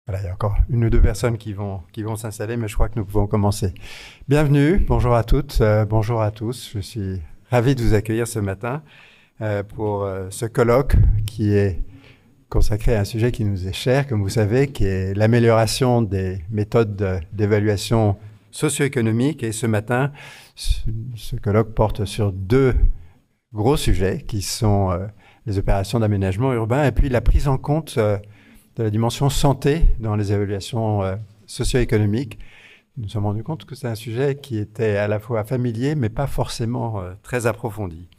Voilà, il y a encore une ou deux personnes qui vont s'installer, mais je crois que nous pouvons commencer. Bienvenue, bonjour à toutes, bonjour à tous. Je suis ravi de vous accueillir ce matin pour ce colloque qui est consacré à un sujet qui nous est cher, comme vous savez, qui est l'amélioration des méthodes d'évaluation socio-économique. Et ce matin, ce colloque porte sur deux gros sujets qui sont les opérations d'aménagement urbain et puis la prise en compte de la dimension santé dans les évaluations socio-économiques. Nous nous sommes rendus compte que c'est un sujet qui était à la fois familier, mais pas forcément très approfondi.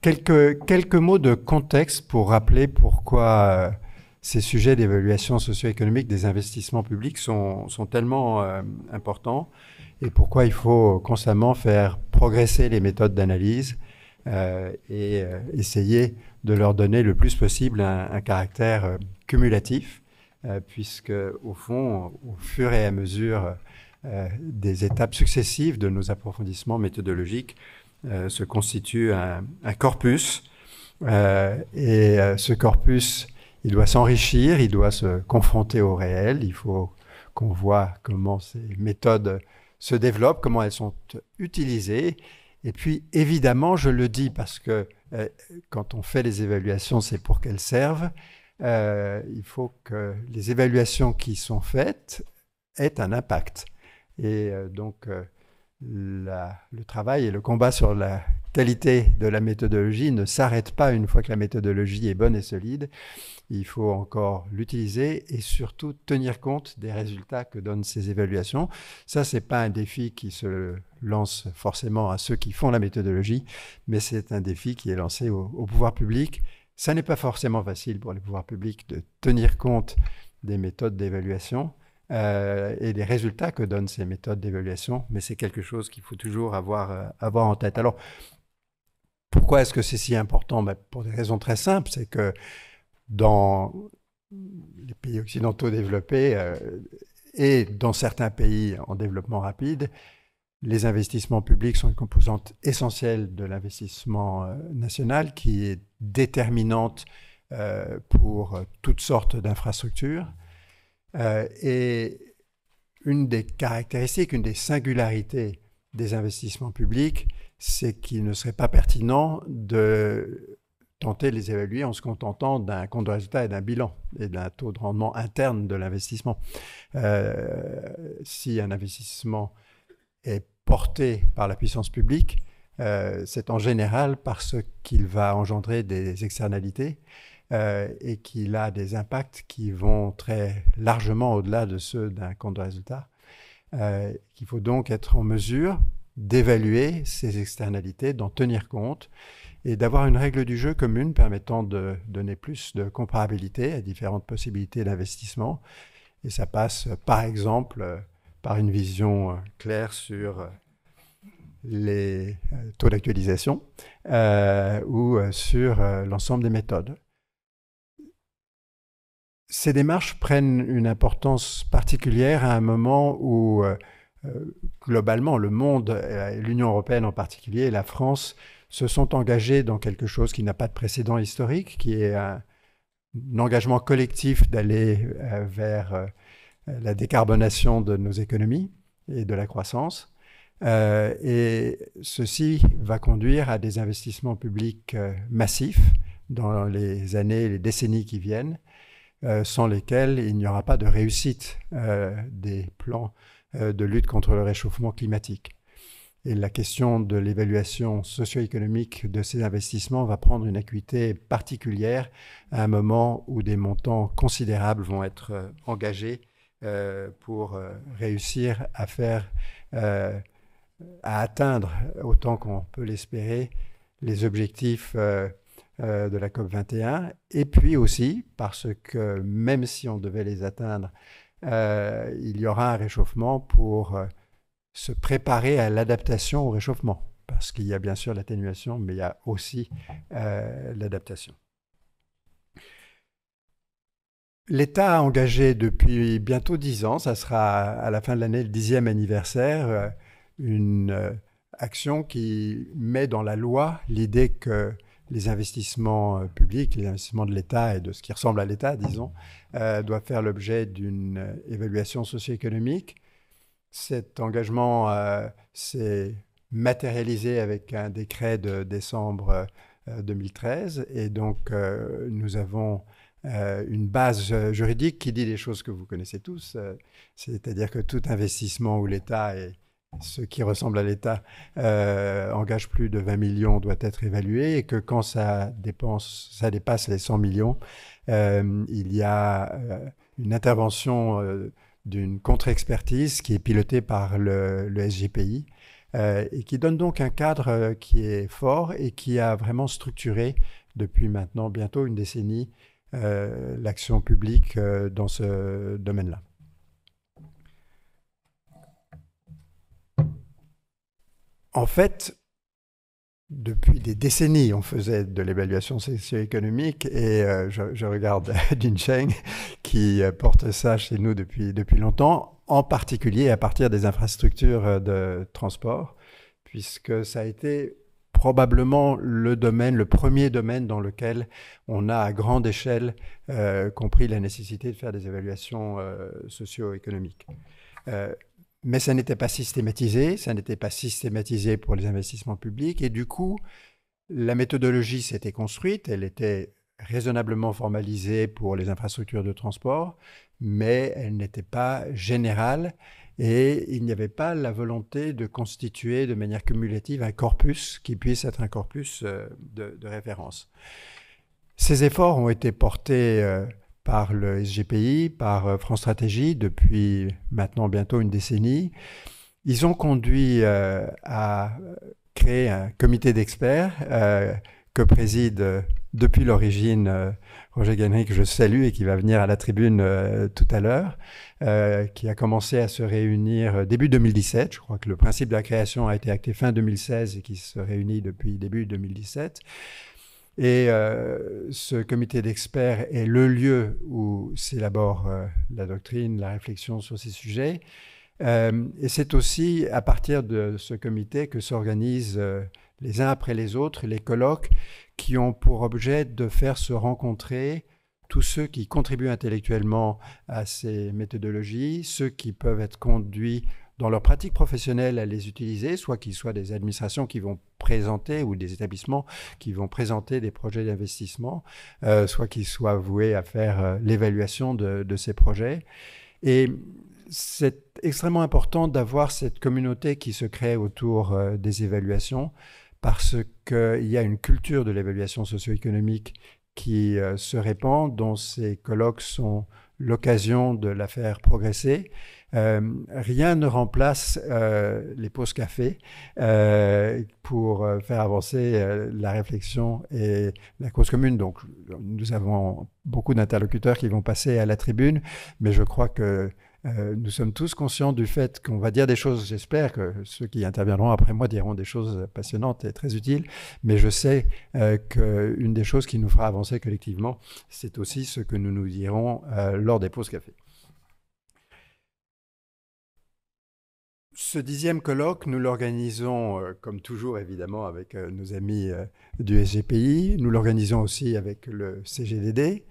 Quelques mots de contexte pour rappeler pourquoi ces sujets d'évaluation socio-économique des investissements publics sont tellement importants et pourquoi il faut constamment faire progresser les méthodes d'analyse et essayer de leur donner le plus possible un caractère cumulatif, puisque au fond, au fur et à mesure des étapes successives de nos approfondissements méthodologiques, se constitue un corpus. Ce corpus, il doit s'enrichir, il doit se confronter au réel. Il faut qu'on voit comment ces méthodes se développent, comment elles sont utilisées. Et puis, évidemment, je le dis parce que quand on fait les évaluations, c'est pour qu'elles servent. Il faut que les évaluations qui sont faites aient un impact. Et donc, le travail et le combat sur la qualité de la méthodologie ne s'arrête pas une fois que la méthodologie est bonne et solide. Il faut encore l'utiliser et surtout tenir compte des résultats que donnent ces évaluations. Ça, ce n'est pas un défi qui se lance forcément à ceux qui font la méthodologie, mais c'est un défi qui est lancé au pouvoir public. Ça n'est pas forcément facile pour les pouvoirs publics de tenir compte des méthodes d'évaluation et des résultats que donnent ces méthodes d'évaluation, mais c'est quelque chose qu'il faut toujours avoir en tête. Alors, pourquoi est-ce que c'est si important? Pour des raisons très simples, c'est que dans les pays occidentaux développés et dans certains pays en développement rapide, les investissements publics sont une composante essentielle de l'investissement national qui est déterminante pour toutes sortes d'infrastructures. Et une des caractéristiques, une des singularités des investissements publics, c'est qu'il ne serait pas pertinent de tenter de les évaluer en se contentant d'un compte de résultat et d'un bilan et d'un taux de rendement interne de l'investissement. Si un investissement est porté par la puissance publique, c'est en général parce qu'il va engendrer des externalités et qu'il a des impacts qui vont très largement au-delà de ceux d'un compte de résultat. Il faut donc être en mesure d'évaluer ces externalités, d'en tenir compte et d'avoir une règle du jeu commune permettant de donner plus de comparabilité à différentes possibilités d'investissement. Et ça passe, par exemple, par une vision claire sur les taux d'actualisation ou sur l'ensemble des méthodes. Ces démarches prennent une importance particulière à un moment où, globalement, le monde, l'Union européenne en particulier, et la France, se sont engagés dans quelque chose qui n'a pas de précédent historique, qui est un engagement collectif d'aller vers la décarbonation de nos économies et de la croissance. Et ceci va conduire à des investissements publics massifs dans les années et les décennies qui viennent, sans lesquels il n'y aura pas de réussite des plans de lutte contre le réchauffement climatique. Et la question de l'évaluation socio-économique de ces investissements va prendre une acuité particulière à un moment où des montants considérables vont être engagés pour réussir à atteindre, autant qu'on peut l'espérer, les objectifs de la COP21, et puis aussi parce que même si on devait les atteindre, il y aura un réchauffement pour se préparer à l'adaptation au réchauffement, parce qu'il y a bien sûr l'atténuation, mais il y a aussi l'adaptation. L'État a engagé depuis bientôt 10 ans, ça sera à la fin de l'année le 10e anniversaire, une action qui met dans la loi l'idée que les investissements publics, les investissements de l'État et de ce qui ressemble à l'État, disons, doivent faire l'objet d'une évaluation socio-économique. Cet engagement s'est matérialisé avec un décret de décembre 2013 et donc nous avons une base juridique qui dit des choses que vous connaissez tous, c'est-à-dire que tout investissement où l'État et ce qui ressemble à l'État engage plus de 20 millions doit être évalué et que quand ça dépasse les 100 millions, il y a une intervention d'une contre-expertise qui est pilotée par le SGPI et qui donne donc un cadre qui est fort et qui a vraiment structuré depuis maintenant bientôt une décennie l'action publique dans ce domaine-là. En fait, depuis des décennies, on faisait de l'évaluation socio-économique et je regarde Jincheng qui porte ça chez nous depuis longtemps, en particulier à partir des infrastructures de transport, puisque ça a été probablement le premier domaine dans lequel on a à grande échelle compris la nécessité de faire des évaluations socio-économiques. Mais ça n'était pas systématisé pour les investissements publics et du coup, la méthodologie s'était construite, elle était raisonnablement formalisée pour les infrastructures de transport, mais elle n'était pas générale et il n'y avait pas la volonté de constituer de manière cumulative un corpus qui puisse être un corpus de référence. Ces efforts ont été portés par le SGPI, par France Stratégie depuis maintenant bientôt une décennie. Ils ont conduit à créer un comité d'experts que préside depuis l'origine Roger Guenry, que je salue et qui va venir à la tribune tout à l'heure, qui a commencé à se réunir début 2017. Je crois que le principe de la création a été acté fin 2016 et qui se réunit depuis début 2017. Et ce comité d'experts est le lieu où s'élabore la doctrine, la réflexion sur ces sujets. Et c'est aussi à partir de ce comité que s'organisent les uns après les autres les colloques qui ont pour objet de faire se rencontrer tous ceux qui contribuent intellectuellement à ces méthodologies, ceux qui peuvent être conduits dans leur pratique professionnelle à les utiliser, soit qu'ils soient des administrations qui vont présenter ou des établissements qui vont présenter des projets d'investissement, soit qu'ils soient voués à faire l'évaluation de ces projets. Et c'est extrêmement important d'avoir cette communauté qui se crée autour des évaluations parce qu'il y a une culture de l'évaluation socio-économique qui se répand, dont ces colloques sont l'occasion de la faire progresser. Rien ne remplace les pauses café pour faire avancer la réflexion et la cause commune. Donc, nous avons beaucoup d'interlocuteurs qui vont passer à la tribune, mais je crois que nous sommes tous conscients du fait qu'on va dire des choses, j'espère que ceux qui interviendront après moi diront des choses passionnantes et très utiles, mais je sais qu'une des choses qui nous fera avancer collectivement, c'est aussi ce que nous nous dirons lors des pauses café. Ce 10e colloque, nous l'organisons, comme toujours évidemment, avec nos amis du SGPI. Nous l'organisons aussi avec le CGDD.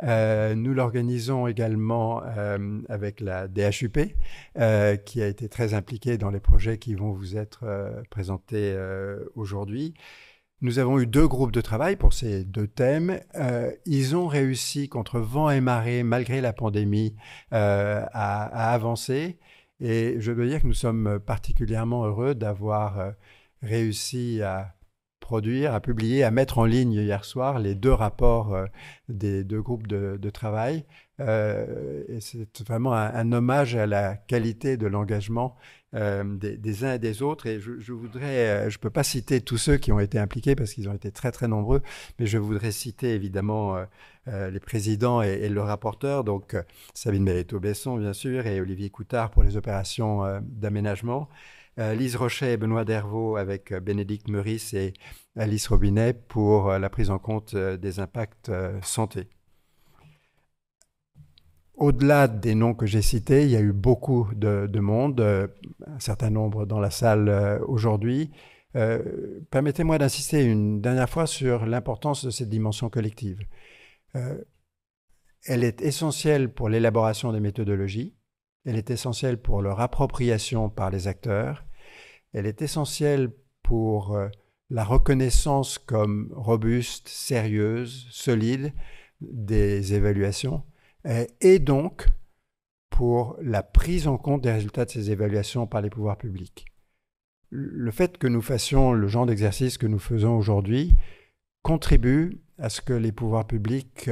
Nous l'organisons également avec la DHUP, qui a été très impliquée dans les projets qui vont vous être présentés aujourd'hui. Nous avons eu 2 groupes de travail pour ces 2 thèmes. Ils ont réussi contre vent et marée, malgré la pandémie, à avancer. Et je dois dire que nous sommes particulièrement heureux d'avoir réussi à produire, à publier, à mettre en ligne hier soir les 2 rapports des 2 groupes de travail. Et c'est vraiment un hommage à la qualité de l'engagement des uns et des autres. Et je peux pas citer tous ceux qui ont été impliqués parce qu'ils ont été très très nombreux, mais je voudrais citer évidemment les présidents et le rapporteur, donc Sabine Belletto-Besson bien sûr, et Olivier Coutard pour les opérations d'aménagement. Lise Rochet et Benoît Dervaux avec Bénédicte Meurice et Alice Robinet pour la prise en compte des impacts santé. Au-delà des noms que j'ai cités, il y a eu beaucoup de monde, un certain nombre dans la salle aujourd'hui. Permettez-moi d'insister une dernière fois sur l'importance de cette dimension collective. Elle est essentielle pour l'élaboration des méthodologies, elle est essentielle pour leur appropriation par les acteurs, elle est essentielle pour la reconnaissance comme robuste, sérieuse, solide des évaluations, et donc pour la prise en compte des résultats de ces évaluations par les pouvoirs publics. Le fait que nous fassions le genre d'exercice que nous faisons aujourd'hui contribue à ce que les pouvoirs publics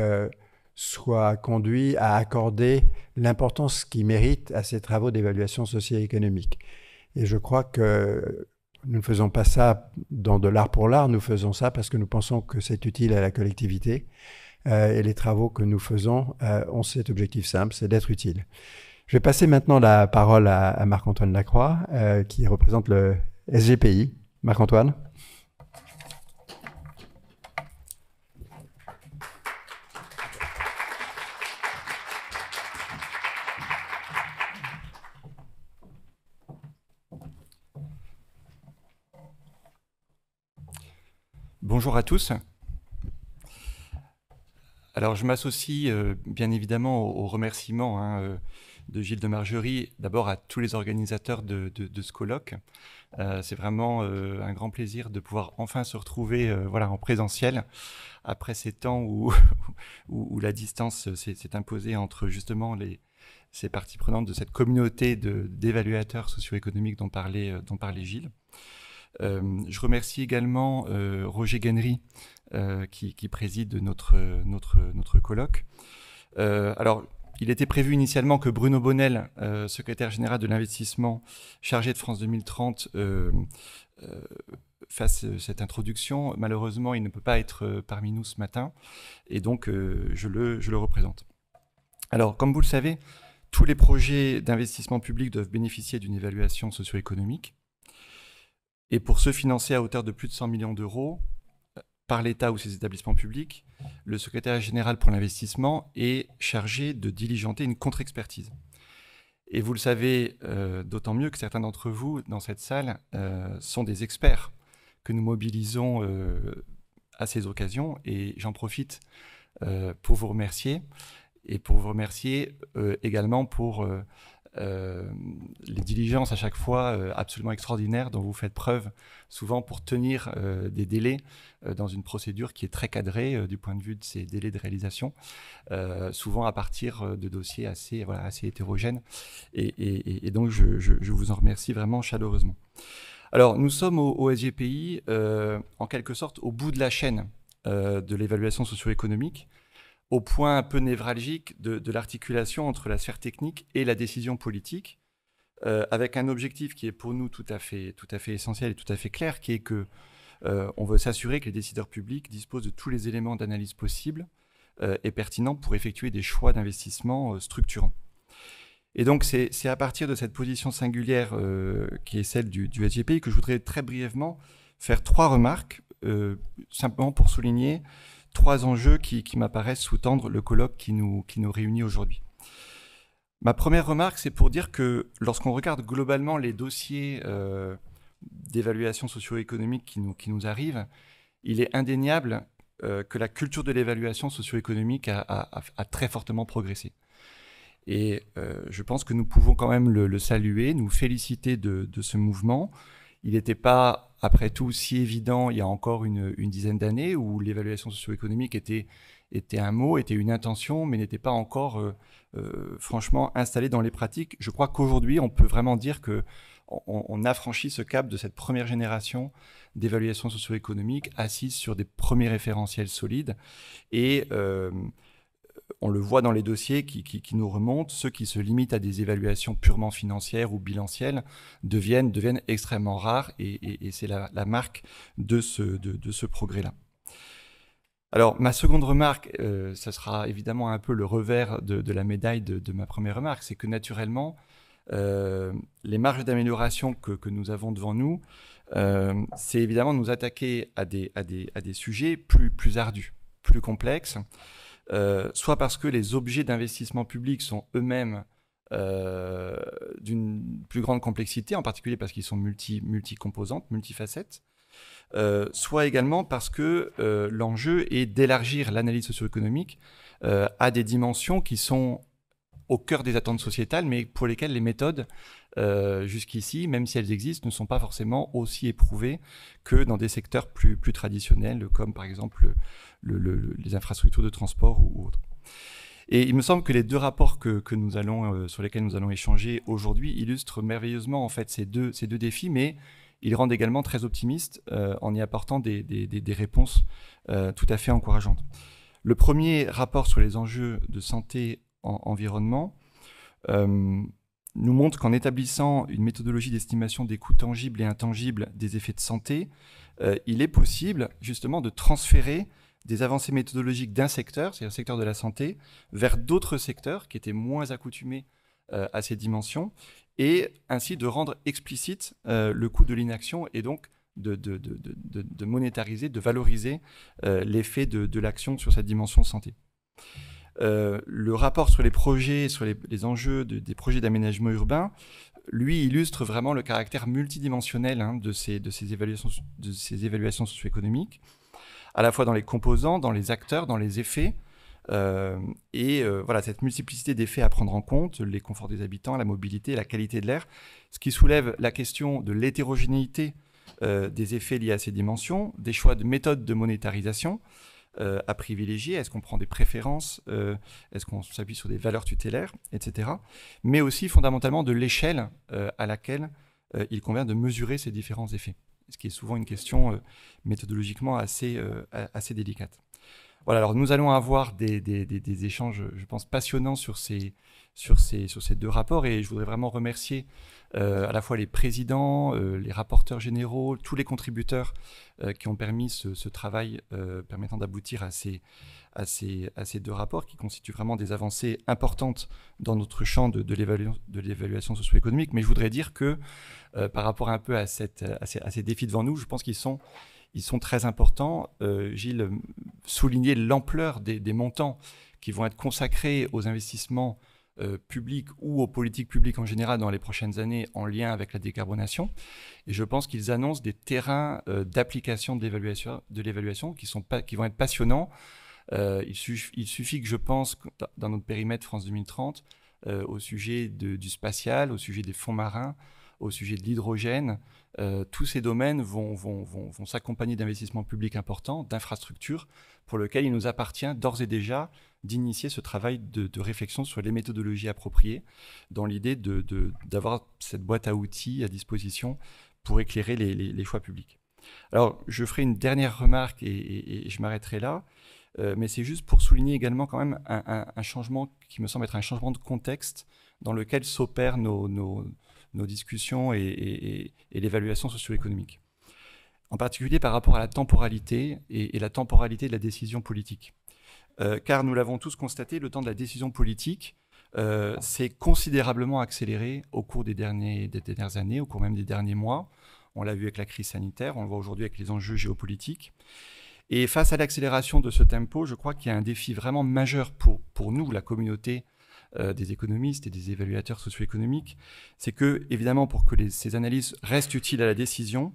soient conduits à accorder l'importance qu'ils méritent à ces travaux d'évaluation socio-économique. Et je crois que nous ne faisons pas ça dans de l'art pour l'art, nous faisons ça parce que nous pensons que c'est utile à la collectivité. Et les travaux que nous faisons ont cet objectif simple, c'est d'être utiles. Je vais passer maintenant la parole à Marc-Antoine Lacroix, qui représente le SGPI. Marc-Antoine. Bonjour à tous. Alors je m'associe bien évidemment aux remerciements de Gilles de Margerie, d'abord à tous les organisateurs de ce colloque. C'est vraiment un grand plaisir de pouvoir enfin se retrouver en présentiel après ces temps où la distance s'est imposée entre justement ces parties prenantes de cette communauté d'évaluateurs socio-économiques dont parlait Gilles. Je remercie également Roger Guenry qui préside notre colloque. Alors, il était prévu initialement que Bruno Bonnel, secrétaire général de l'investissement chargé de France 2030, fasse cette introduction. Malheureusement, il ne peut pas être parmi nous ce matin, et donc je le représente. Alors, comme vous le savez, tous les projets d'investissement public doivent bénéficier d'une évaluation socio-économique. Et pour se financer à hauteur de plus de 100 millions d'euros par l'État ou ses établissements publics, le secrétaire général pour l'investissement est chargé de diligenter une contre-expertise. Et vous le savez d'autant mieux que certains d'entre vous dans cette salle sont des experts que nous mobilisons à ces occasions. Et j'en profite pour vous remercier, et pour vous remercier également pour les diligences à chaque fois absolument extraordinaires dont vous faites preuve souvent pour tenir des délais dans une procédure qui est très cadrée du point de vue de ces délais de réalisation, souvent à partir de dossiers assez hétérogènes. Et donc je vous en remercie vraiment chaleureusement. Alors nous sommes au SGPI en quelque sorte au bout de la chaîne de l'évaluation socio-économique, au point un peu névralgique de l'articulation entre la sphère technique et la décision politique, avec un objectif qui est pour nous tout à fait essentiel et tout à fait clair, qui est que on veut s'assurer que les décideurs publics disposent de tous les éléments d'analyse possibles et pertinents pour effectuer des choix d'investissement structurants. Et donc c'est à partir de cette position singulière qui est celle du SGPI que je voudrais très brièvement faire 3 remarques, simplement pour souligner 3 enjeux qui m'apparaissent sous-tendre le colloque qui nous réunit aujourd'hui. Ma première remarque, c'est pour dire que lorsqu'on regarde globalement les dossiers d'évaluation socio-économique qui nous arrivent, il est indéniable que la culture de l'évaluation socio-économique a très fortement progressé. Et je pense que nous pouvons quand même le saluer, nous féliciter de ce mouvement. Il n'était pas, après tout, si évident il y a encore une dizaine d'années où l'évaluation socio-économique était un mot, était une intention, mais n'était pas encore franchement installée dans les pratiques. Je crois qu'aujourd'hui, on peut vraiment dire qu'on a franchi ce cap de cette première génération d'évaluation socio-économique assise sur des premiers référentiels solides. Et on le voit dans les dossiers qui nous remontent, ceux qui se limitent à des évaluations purement financières ou bilancielles deviennent extrêmement rares, et c'est la marque de ce progrès-là. Alors, ma seconde remarque, ça sera évidemment un peu le revers de la médaille de ma première remarque, c'est que naturellement, les marges d'amélioration que nous avons devant nous, c'est évidemment nous attaquer à des sujets plus ardus, plus complexes, soit parce que les objets d'investissement public sont eux-mêmes d'une plus grande complexité, en particulier parce qu'ils sont multi-composantes, multifacettes, soit également parce que l'enjeu est d'élargir l'analyse socio-économique à des dimensions qui sont au cœur des attentes sociétales, mais pour lesquelles les méthodes, jusqu'ici, même si elles existent, ne sont pas forcément aussi éprouvées que dans des secteurs plus traditionnels, comme par exemple les infrastructures de transport ou autres. Et il me semble que les deux rapports sur lesquels nous allons échanger aujourd'hui illustrent merveilleusement en fait ces deux défis, mais ils rendent également très optimistes en y apportant des réponses tout à fait encourageantes. Le premier rapport sur les enjeux de santé environnement nous montre qu'en établissant une méthodologie d'estimation des coûts tangibles et intangibles des effets de santé, il est possible justement de transférer des avancées méthodologiques d'un secteur, c'est-à-dire le secteur de la santé, vers d'autres secteurs qui étaient moins accoutumés à ces dimensions, et ainsi de rendre explicite le coût de l'inaction et donc de monétariser, de valoriser l'effet de l'action sur cette dimension santé. Le rapport sur les projets, sur les enjeux des projets d'aménagement urbain, lui illustre vraiment le caractère multidimensionnel de ces évaluations socio-économiques, à la fois dans les composants, dans les acteurs, dans les effets, voilà, cette multiplicité d'effets à prendre en compte, les conforts des habitants, la mobilité, la qualité de l'air, ce qui soulève la question de l'hétérogénéité des effets liés à ces dimensions, des choix de méthodes de monétarisation à privilégier, est-ce qu'on prend des préférences, est-ce qu'on s'appuie sur des valeurs tutélaires, etc. Mais aussi fondamentalement de l'échelle à laquelle il convient de mesurer ces différents effets, ce qui est souvent une question méthodologiquement assez délicate. Voilà, alors nous allons avoir des échanges, je pense, passionnants sur ces deux rapports, et je voudrais vraiment remercier à la fois les présidents, les rapporteurs généraux, tous les contributeurs qui ont permis ce travail permettant d'aboutir à ces deux rapports qui constituent vraiment des avancées importantes dans notre champ de l'évaluation socio-économique. Mais je voudrais dire que par rapport un peu à ces défis devant nous, je pense qu'ils sont très importants. Gilles soulignait l'ampleur des montants qui vont être consacrés aux investissements publics ou aux politiques publiques en général dans les prochaines années en lien avec la décarbonation. Et je pense qu'ils annoncent des terrains d'application de l'évaluation qui vont être passionnants. Il suffit que je pense, dans notre périmètre France 2030, au sujet du spatial, au sujet des fonds marins, au sujet de l'hydrogène, tous ces domaines vont s'accompagner d'investissements publics importants, d'infrastructures, pour lesquels il nous appartient d'ores et déjà d'initier ce travail de réflexion sur les méthodologies appropriées, dans l'idée d'avoir cette boîte à outils à disposition pour éclairer les choix publics. Alors, je ferai une dernière remarque et je m'arrêterai là, mais c'est juste pour souligner également quand même un changement qui me semble être un changement de contexte dans lequel s'opèrent nos discussions et l'évaluation socio-économique. En particulier par rapport à la temporalité et la temporalité de la décision politique. Car nous l'avons tous constaté, le temps de la décision politique s'est considérablement accéléré au cours des dernières années, au cours même des derniers mois. On l'a vu avec la crise sanitaire, on le voit aujourd'hui avec les enjeux géopolitiques. Et face à l'accélération de ce tempo, je crois qu'il y a un défi vraiment majeur pour nous, la communauté des économistes et des évaluateurs socio-économiques, c'est que, évidemment, pour que ces analyses restent utiles à la décision,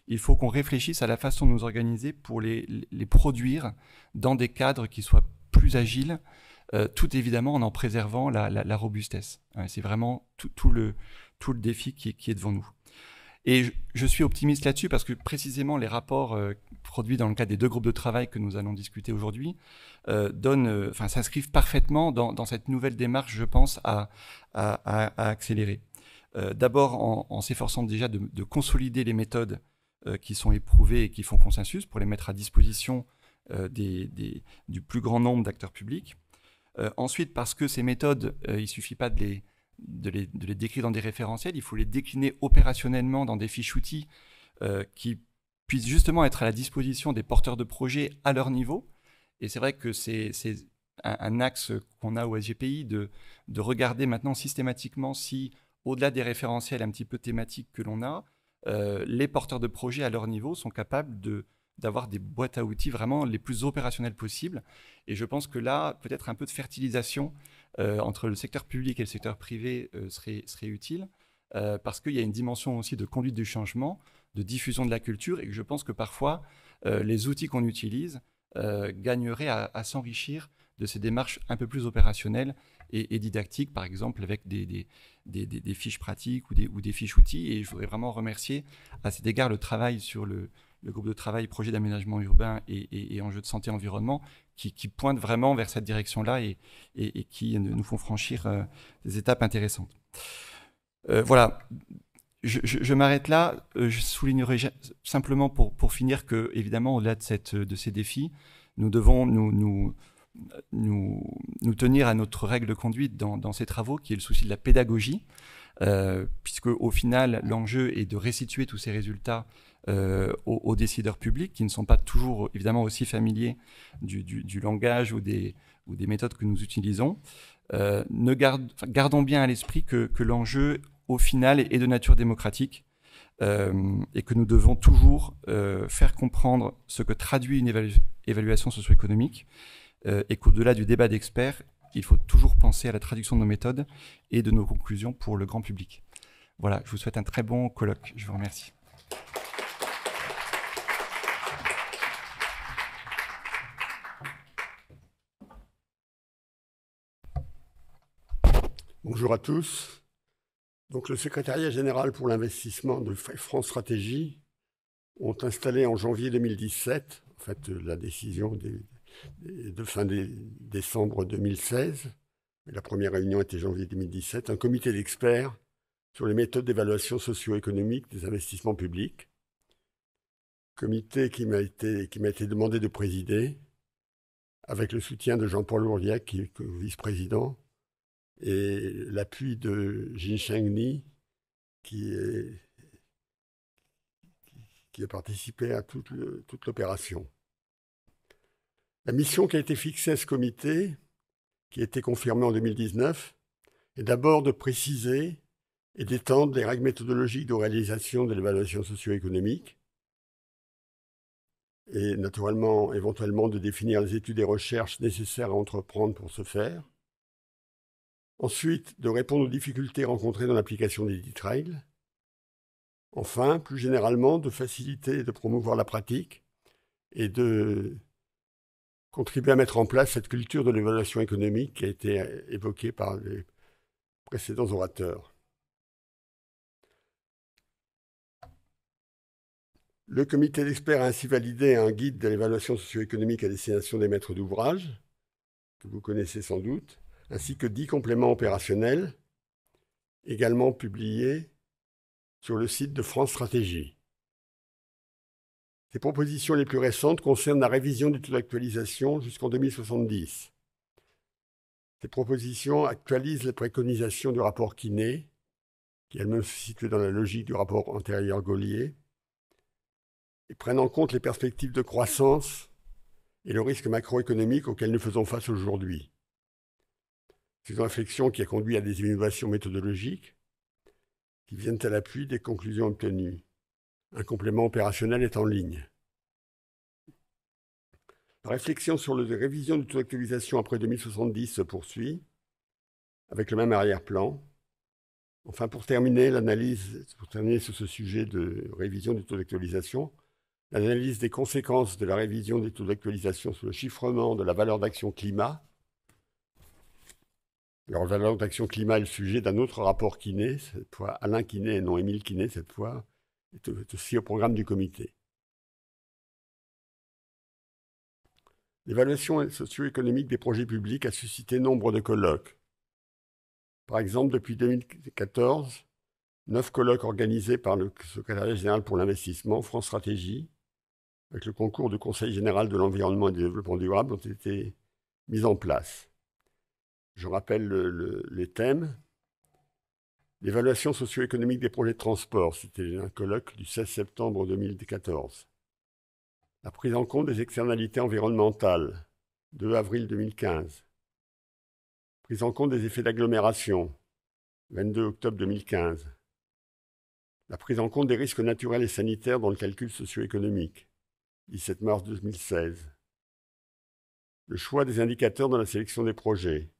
il faut qu'on réfléchisse à la façon de nous organiser pour les produire dans des cadres qui soient plus agiles, tout évidemment en préservant la robustesse. C'est vraiment tout le défi qui est devant nous. Et je suis optimiste là-dessus parce que précisément les rapports produits dans le cadre des deux groupes de travail que nous allons discuter aujourd'hui s'inscrivent parfaitement dans cette nouvelle démarche, je pense, à accélérer. D'abord en s'efforçant déjà de consolider les méthodes qui sont éprouvées et qui font consensus pour les mettre à disposition du plus grand nombre d'acteurs publics. Ensuite, parce que ces méthodes, il ne suffit pas de les décrire dans des référentiels, il faut les décliner opérationnellement dans des fiches outils qui puissent justement être à la disposition des porteurs de projets à leur niveau. Et c'est vrai que c'est un axe qu'on a au SGPI de regarder maintenant systématiquement si, au-delà des référentiels un petit peu thématiques que l'on a, les porteurs de projets à leur niveau sont capables d'avoir des boîtes à outils vraiment les plus opérationnelles possibles. Et je pense que là, peut-être un peu de fertilisation entre le secteur public et le secteur privé serait utile, parce qu'il y a une dimension aussi de conduite du changement, de diffusion de la culture, et que je pense que parfois, les outils qu'on utilise gagneraient à s'enrichir de ces démarches un peu plus opérationnelles et didactiques, par exemple avec des fiches pratiques ou des fiches outils. Et je voudrais vraiment remercier à cet égard le travail sur le groupe de travail projet d'aménagement urbain et enjeux de santé environnement qui pointe vraiment vers cette direction-là et qui nous font franchir des étapes intéressantes. Voilà. Je m'arrête là. Je soulignerai simplement pour finir que, évidemment, au-delà de ces défis, nous devons nous tenir à notre règle de conduite dans ces travaux, qui est le souci de la pédagogie, puisque au final, l'enjeu est de restituer tous ces résultats aux décideurs publics, qui ne sont pas toujours, évidemment, aussi familiers du langage ou des méthodes que nous utilisons. Gardons bien à l'esprit que l'enjeu, au final, est de nature démocratique et que nous devons toujours faire comprendre ce que traduit une évaluation socio-économique et qu'au-delà du débat d'experts, il faut toujours penser à la traduction de nos méthodes et de nos conclusions pour le grand public. Voilà, je vous souhaite un très bon colloque. Je vous remercie. Bonjour à tous. Donc, le secrétariat général pour l'investissement de France Stratégie ont installé en janvier 2017, en fait la décision de fin décembre 2016, mais la première réunion était janvier 2017, un comité d'experts sur les méthodes d'évaluation socio-économique des investissements publics. Comité qui m'a été demandé de présider, avec le soutien de Jean-Paul Ourliac, qui est vice-président, et l'appui de Jinsheng Ni, qui a participé à toute l'opération. La mission qui a été fixée à ce comité, qui a été confirmée en 2019, est d'abord de préciser et d'étendre les règles méthodologiques de réalisation de l'évaluation socio-économique, et naturellement, éventuellement, de définir les études et recherches nécessaires à entreprendre pour ce faire. Ensuite, de répondre aux difficultés rencontrées dans l'application des dites règles. Enfin, plus généralement, de faciliter et de promouvoir la pratique et de contribuer à mettre en place cette culture de l'évaluation économique qui a été évoquée par les précédents orateurs. Le comité d'experts a ainsi validé un guide de l'évaluation socio-économique à destination des maîtres d'ouvrage, que vous connaissez sans doute, ainsi que 10 compléments opérationnels, également publiés sur le site de France Stratégie. Ces propositions les plus récentes concernent la révision du taux d'actualisation jusqu'en 2070. Ces propositions actualisent les préconisations du rapport Quinet, qui elle-même se situe dans la logique du rapport antérieur Gaulier, et prennent en compte les perspectives de croissance et le risque macroéconomique auxquels nous faisons face aujourd'hui. C'est une réflexion qui a conduit à des innovations méthodologiques qui viennent à l'appui des conclusions obtenues. Un complément opérationnel est en ligne. La réflexion sur la révision du taux d'actualisation après 2070 se poursuit, avec le même arrière-plan. Enfin, pour terminer sur ce sujet de révision du taux d'actualisation, l'analyse des conséquences de la révision des taux d'actualisation sur le chiffrement de la valeur d'action climat. Alors, la valeur d'action climat est le sujet d'un autre rapport Quinet, cette fois Alain Quinet et non Émile Quinet, cette fois, est aussi au programme du comité. L'évaluation socio-économique des projets publics a suscité nombre de colloques. Par exemple, depuis 2014, 9 colloques organisés par le secrétariat général pour l'investissement, France Stratégie, avec le concours du Conseil général de l'environnement et du développement durable, ont été mis en place. Je rappelle les thèmes. L'évaluation socio-économique des projets de transport, c'était un colloque du 16 septembre 2014. La prise en compte des externalités environnementales, 2 avril 2015. Prise en compte des effets d'agglomération, 22 octobre 2015. La prise en compte des risques naturels et sanitaires dans le calcul socio-économique, 17 mars 2016. Le choix des indicateurs dans la sélection des projets,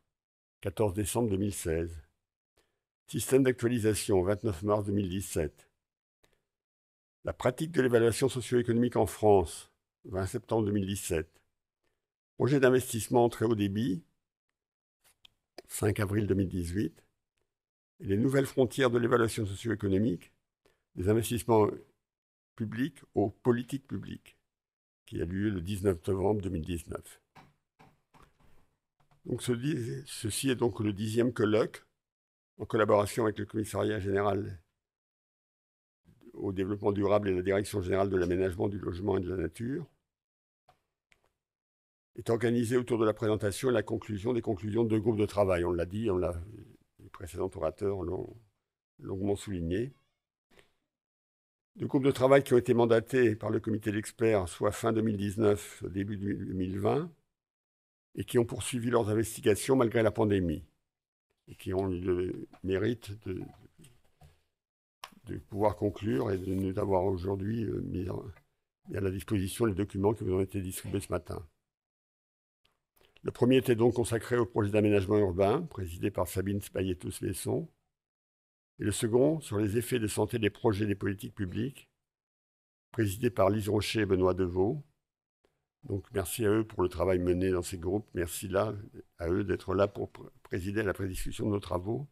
14 décembre 2016. Système d'actualisation, 29 mars 2017. La pratique de l'évaluation socio-économique en France, 20 septembre 2017. Projet d'investissement en très haut débit, 5 avril 2018. Et les nouvelles frontières de l'évaluation socio-économique, des investissements publics aux politiques publiques, qui a lieu le 19 novembre 2019. Donc ceci est donc le 10e colloque, en collaboration avec le Commissariat général au développement durable et la Direction générale de l'aménagement, du logement et de la nature, est organisé autour de la présentation et la conclusion des conclusions de deux groupes de travail. On l'a dit, les précédents orateurs l'ont longuement souligné. Deux groupes de travail qui ont été mandatés par le comité d'experts, soit fin 2019, début 2020, et qui ont poursuivi leurs investigations malgré la pandémie, et qui ont eu le mérite de pouvoir conclure et de nous avoir aujourd'hui mis à la disposition les documents qui vous ont été distribués ce matin. Le premier était donc consacré au projet d'aménagement urbain, présidé par Sabine Spaghettos-Besson, et le second sur les effets de santé des projets des politiques publiques, présidé par Lise Rocher et Benoît Deveau. Donc merci à eux pour le travail mené dans ces groupes. Merci à eux d'être là pour présider à la prédiscussion de nos travaux,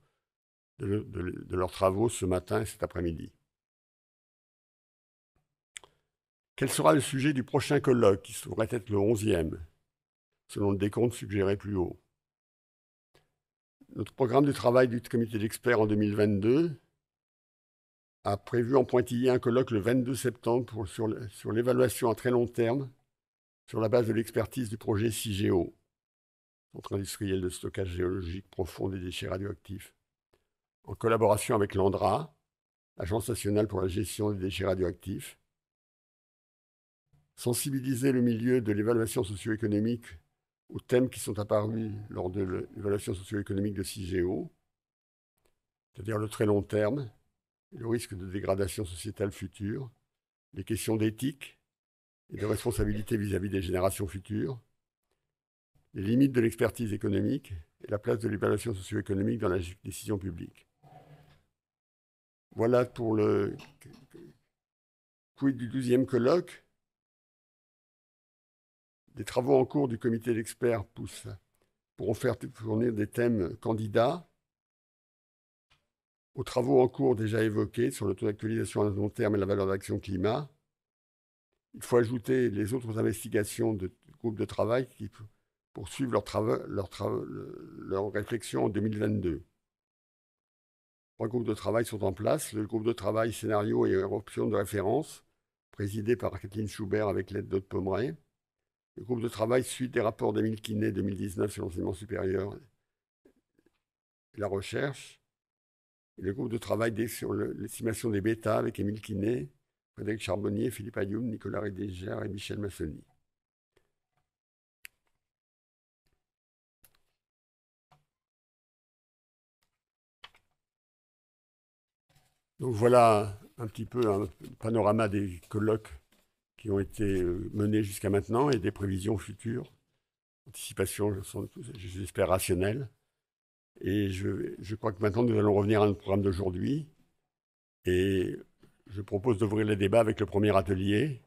de leurs travaux ce matin et cet après-midi. Quel sera le sujet du prochain colloque, qui devrait être le 11e, selon le décompte suggéré plus haut? Notre programme de travail du comité d'experts en 2022 a prévu en pointillé un colloque le 22 septembre sur l'évaluation à très long terme sur la base de l'expertise du projet CIGEO, Centre industriel de stockage géologique profond des déchets radioactifs, en collaboration avec l'ANDRA, Agence nationale pour la gestion des déchets radioactifs. Sensibiliser le milieu de l'évaluation socio-économique aux thèmes qui sont apparus lors de l'évaluation socio-économique de CIGEO, c'est-à-dire le très long terme, le risque de dégradation sociétale future, les questions d'éthique et de responsabilité vis-à-vis des générations futures, les limites de l'expertise économique et la place de l'évaluation socio-économique dans la décision publique. Voilà pour le quid du 12e colloque. Des travaux en cours du comité d'experts pourront faire fournir des thèmes candidats aux travaux en cours déjà évoqués sur le taux d'actualisation à long terme et la valeur d'action climat. Il faut ajouter les autres investigations de groupes de travail qui poursuivent leurs réflexions en 2022. 3 groupes de travail sont en place. Le groupe de travail scénario et options de référence, présidé par Kathleen Schubert avec l'aide d'Aude Pomeray. Le groupe de travail suite des rapports d'Émile Quinet 2019 sur l'enseignement supérieur et la recherche. Et le groupe de travail sur l'estimation des bêtas avec Émile Quinet, Frédéric Charbonnier, Philippe Ayoum, Nicolas Rédégère et Michel Massoni. Donc voilà un petit peu un panorama des colloques qui ont été menés jusqu'à maintenant et des prévisions futures. Anticipations sont, j'espère, rationnelles. Et je crois que maintenant, nous allons revenir à notre programme d'aujourd'hui. Et je propose d'ouvrir les débats avec le premier atelier